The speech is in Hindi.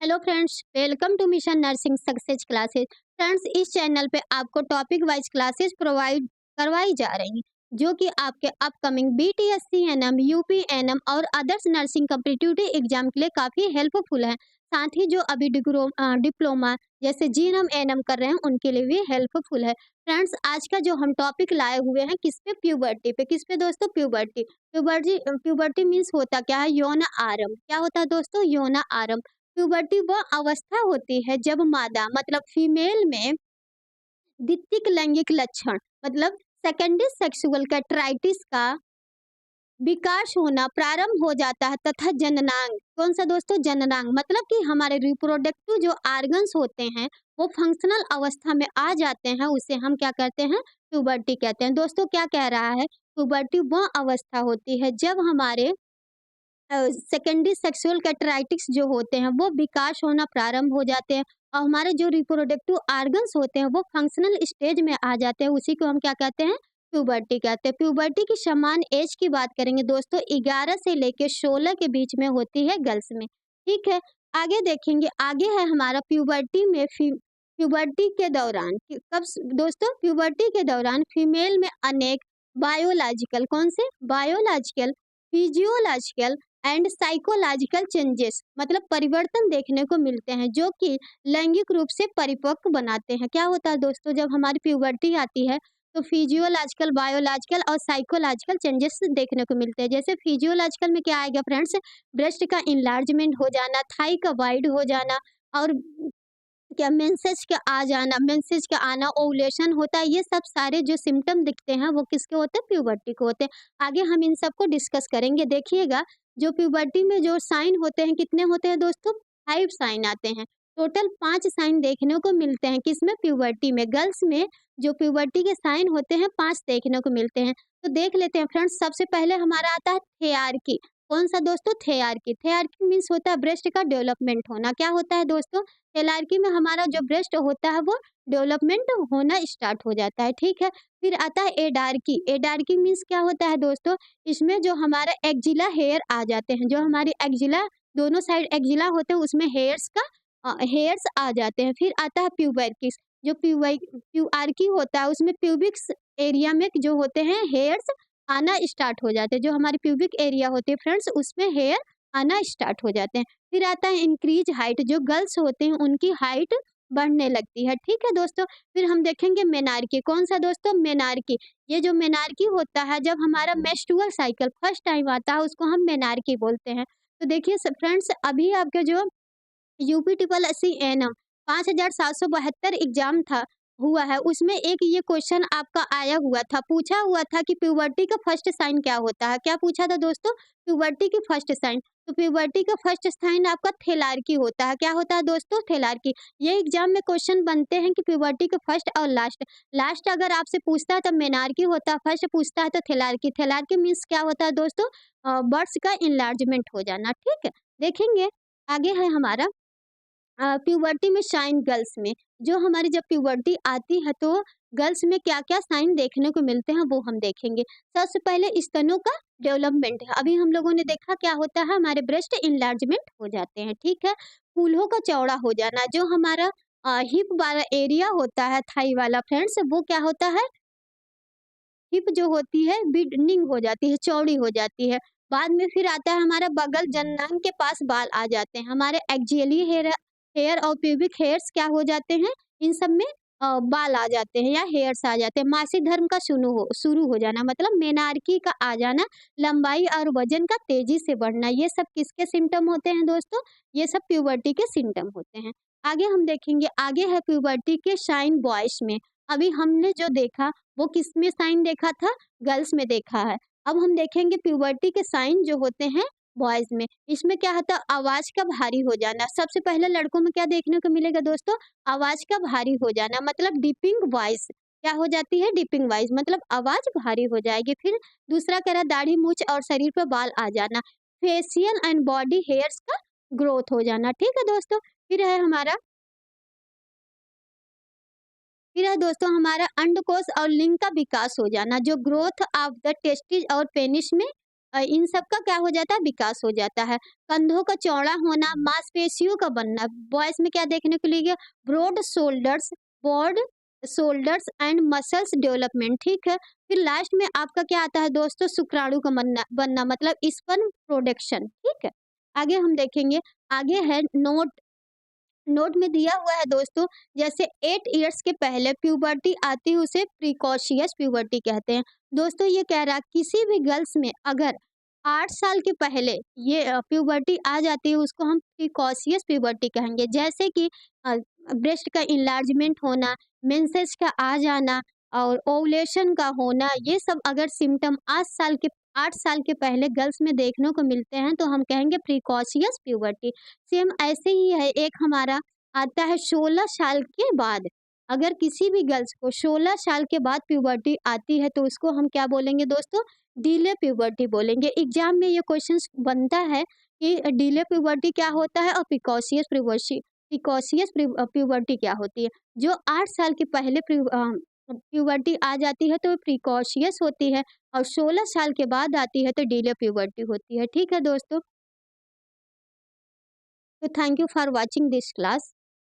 Hello friends, welcome to mission nursing success classes. Friends, इस चैनल पे आपको टॉपिक वाइज क्लासेस प्रोवाइड करवाई जा रही हैं जो कि आपके upcoming BTSC ANM, UP ANM और अदर्स नर्सिंग कॉम्पिटिटिव एग्जाम के लिए काफ़ी हेल्पफुल है। साथ ही जो अभी डिप्लोमा जैसे जीएनएम एनएम कर रहे हैं उनके लिए भी हेल्पफुल है। फ्रेंड्स, आज का जो हम टॉपिक लाए हुए हैं किस पे, प्यूबर्टी पे। किस पे दोस्तों? प्यूबर्टी। प्यूबर्टी प्यूबर्टी मीन्स होता क्या है? यौन आरंभ। क्या होता है दोस्तों? यौन आरंभ। प्यूबर्टी वह अवस्था होती है जब मादा मतलब फीमेल में द्वितीयक लैंगिक लक्षण मतलब सेकेंडरी सेक्सुअल कैरेक्टराइटिस का विकास होना प्रारंभ हो जाता है तथा जननांग, कौन सा दोस्तों? जननांग मतलब कि हमारे रिप्रोडक्टिव जो आर्गन्स होते हैं वो फंक्शनल अवस्था में आ जाते हैं, उसे हम क्या कहते हैं? प्यूबर्टी कहते हैं। दोस्तों, क्या कह रहा है? प्यूबर्टी वह अवस्था होती है जब हमारे सेकेंडरी सेक्सुअल कैरेक्टराइटिक्स जो होते हैं वो विकास होना प्रारंभ हो जाते हैं और हमारे जो रिप्रोडक्टिव ऑर्गन्स होते हैं वो फंक्शनल स्टेज में आ जाते हैं, उसी को हम क्या कहते हैं? प्यूबर्टी कहते हैं। प्यूबर्टी की समान एज की बात करेंगे दोस्तों, 11 से लेकर 16 के बीच में होती है गर्ल्स में। ठीक है, आगे देखेंगे। आगे है हमारा प्यूबर्टी में प्यूबर्टी के दौरान दोस्तों? प्यूबर्टी के दौरान फीमेल में अनेक बायोलॉजिकल, कौन से? Biological, physiological and psychological changes मतलब परिवर्तन देखने को मिलते हैं जो कि लैंगिक रूप से परिपक्व बनाते हैं। क्या होता है दोस्तों? जब हमारी प्यूबर्टी आती है तो फिजियोलॉजिकल, बायोलॉजिकल और साइकोलॉजिकल चेंजेस देखने को मिलते हैं। जैसे फिजियोलॉजिकल में क्या आएगा फ्रेंड्स? ब्रेस्ट का इंलार्जमेंट हो जाना, थाई का वाइड हो जाना और क्या मेंसेस का आ जाना, मेंसेस का आना, ओवुलेशन होता है, ये सब सारे जो सिम्पटम दिखते हैं वो किसके होते हैं? प्यूबर्टी को होते हैं। आगे हम इन सबको डिस्कस करेंगे। देखिएगा, जो प्यूबर्टी में जो साइन होते हैं कितने होते हैं दोस्तों? 5 साइन आते हैं। टोटल 5 साइन देखने को मिलते हैं किसमें? प्यूबर्टी में। गर्ल्स में जो प्यूबर्टी के साइन होते हैं 5 देखने को मिलते हैं। तो देख लेते हैं फ्रेंड्स। सबसे पहले हमारा आता है थेयार्की। कौन सा दोस्तों? थेयार्की। थेयार्की मीन्स होता है ब्रेस्ट का डेवलपमेंट होना। क्या होता है दोस्तों? एलआरकी में हमारा जो ब्रेस्ट होता है वो डेवलपमेंट होना स्टार्ट हो जाता है। ठीक है, फिर आता है एडार्की। एडार्की मीन्स क्या होता है दोस्तों? इसमें जो हमारा एक्जिला हेयर आ जाते हैं, जो हमारी एक्जिला दोनों साइड एक्जिला होते हैं उसमें हेयर्स आ जाते हैं। फिर आता है प्यूबर्किस। जो प्यूआर्की होता है उसमें प्यूबिक्स एरिया में जो होते हैं हेयर्स आना स्टार्ट हो जाते हैं। जो हमारी प्यूबिक एरिया होती है फ्रेंड्स उसमें हेयर आना स्टार्ट हो जाते हैं। फिर आता है इंक्रीज हाइट। जो गर्ल्स होते हैं उनकी हाइट बढ़ने लगती है। ठीक है दोस्तों, फिर हम देखेंगे मेनार्की। कौन सा दोस्तों? मेनार्की। ये जो मेनार्की होता है जब हमारा मेंस्ट्रुअल साइकिल फर्स्ट टाइम आता है उसको हम मेनार्की बोलते हैं। तो देखिए फ्रेंड्स, अभी आपका जो UP triple S C N 5772 exam था हुआ है, उसमें एक ये क्वेश्चन आपका आया हुआ था, पूछा हुआ था कि प्यूबर्टी का फर्स्ट साइन क्या होता है? क्या पूछा था दोस्तों? प्यूबर्टी की फर्स्ट साइन। तो प्यूबर्टी का फर्स्ट साइन आपका थेलार्की होता है। क्या होता है दोस्तों? थेलार्की। ये एग्जाम में क्वेश्चन बनते हैं कि प्यूबर्टी के फर्स्ट और लास्ट। लास्ट अगर आपसे पूछता है तो मेनार्की होता है, फर्स्ट पूछता है तो थेलार्की। थेलार्की मीन्स क्या होता है दोस्तों? बर्ड्स का इनलार्जमेंट हो जाना। ठीक है, देखेंगे। आगे है हमारा प्यूबर्टी में साइन गर्ल्स में। जो हमारी जब प्यूबर्टी आती है तो गर्ल्स में क्या-क्या साइन देखने को मिलते हैं वो हम देखेंगे। सबसे पहले स्तनों का डेवलपमेंट है। अभी हम लोगों ने देखा क्या होता है? हमारे ब्रेस्ट एनलार्जमेंट हो जाते हैं। ठीक है, फूलों का चौड़ा हो जाना। जो हमारा हिप वाला एरिया होता है, थाई वाला फ्रेंड्स, वो क्या होता है? हिप जो होती है बिडनिंग हो जाती है, चौड़ी हो जाती है। बाद में फिर आता है हमारा बगल, जननांग के पास बाल आ जाते हैं। हमारे एक्जियली हेयर हेयर और प्यूबिक हेयर्स क्या हो जाते हैं? इन सब में बाल आ जाते हैं या हेयर्स आ जाते हैं। मासिक धर्म का शुरू हो जाना मतलब मेनार्की का आ जाना, लंबाई और वजन का तेजी से बढ़ना, ये सब किसके सिम्पटम होते हैं दोस्तों? ये सब प्यूबर्टी के सिम्पटम होते हैं। आगे हम देखेंगे। आगे है प्यूबर्टी के साइन बॉयज में। अभी हमने जो देखा वो किसमें साइन देखा था? गर्ल्स में देखा है। अब हम देखेंगे प्यूबर्टी के साइन जो होते हैं बॉयज में। इसमें क्या होता है? आवाज का भारी हो जाना। सबसे पहले लड़कों में क्या देखने को मिलेगा दोस्तों? आवाज का भारी हो जाना मतलब डिपिंग वॉइस। क्या हो जाती है? डिपिंग वॉइस मतलब आवाज भारी हो जाएगी। फिर दूसरा कह रहा है दाढ़ी मूंछ और शरीर पर बाल आ जाना। फेशियल एंड बॉडी हेयर्स का ग्रोथ हो जाना। ठीक है दोस्तों, फिर है दोस्तों हमारा अंडकोश और लिंग का विकास हो जाना। जो ग्रोथ ऑफ द टेस्टिस और पेनिस में इन सब का क्या हो जाता है, विकास हो जाता है। कंधों का चौड़ा होना, मांसपेशियों का बनना, बॉयज़ में क्या देखने को मिलेगा, broad shoulders and muscles development, ठीक है। फिर लास्ट में आपका क्या आता है दोस्तों, शुक्राणु का बनना बनना मतलब स्पर्म प्रोडक्शन, ठीक है। आगे हम देखेंगे, आगे है नोट। नोट में दिया हुआ है दोस्तों, जैसे 8 इयर्स के पहले प्यूबर्टी आती है उसे प्रिकॉशियस प्यूबर्टी कहते हैं। दोस्तों ये कह रहा है किसी भी गर्ल्स में अगर 8 साल के पहले ये प्यूबर्टी आ जाती है उसको हम प्रिकॉशियस प्यूबर्टी कहेंगे। जैसे कि ब्रेस्ट का इन्लार्जमेंट होना, मेंसेस का आ जाना और ओवुलेशन का होना, ये सब अगर सिम्पटम 8 साल के पहले गर्ल्स में देखने को मिलते हैं तो हम कहेंगे प्रिकॉशियस प्यूबर्टी। सेम ऐसे ही है, एक हमारा आता है 16 साल के बाद। अगर किसी भी गर्ल्स को 16 साल के बाद प्यूबर्टी आती है तो उसको हम क्या बोलेंगे दोस्तों, डिले प्यूबर्टी बोलेंगे। एग्जाम में ये क्वेश्चंस बनता है कि डिले प्यूबर्टी क्या होता है और प्रिकॉशियस प्यूबर्टी क्या होती है। जो 8 साल के पहले प्यूबर्टी आ जाती है तो प्रिकॉशियस होती है और 16 साल के बाद आती है तो डिले प्यूबर्टी होती है, ठीक है दोस्तों। So thank you for watching this class.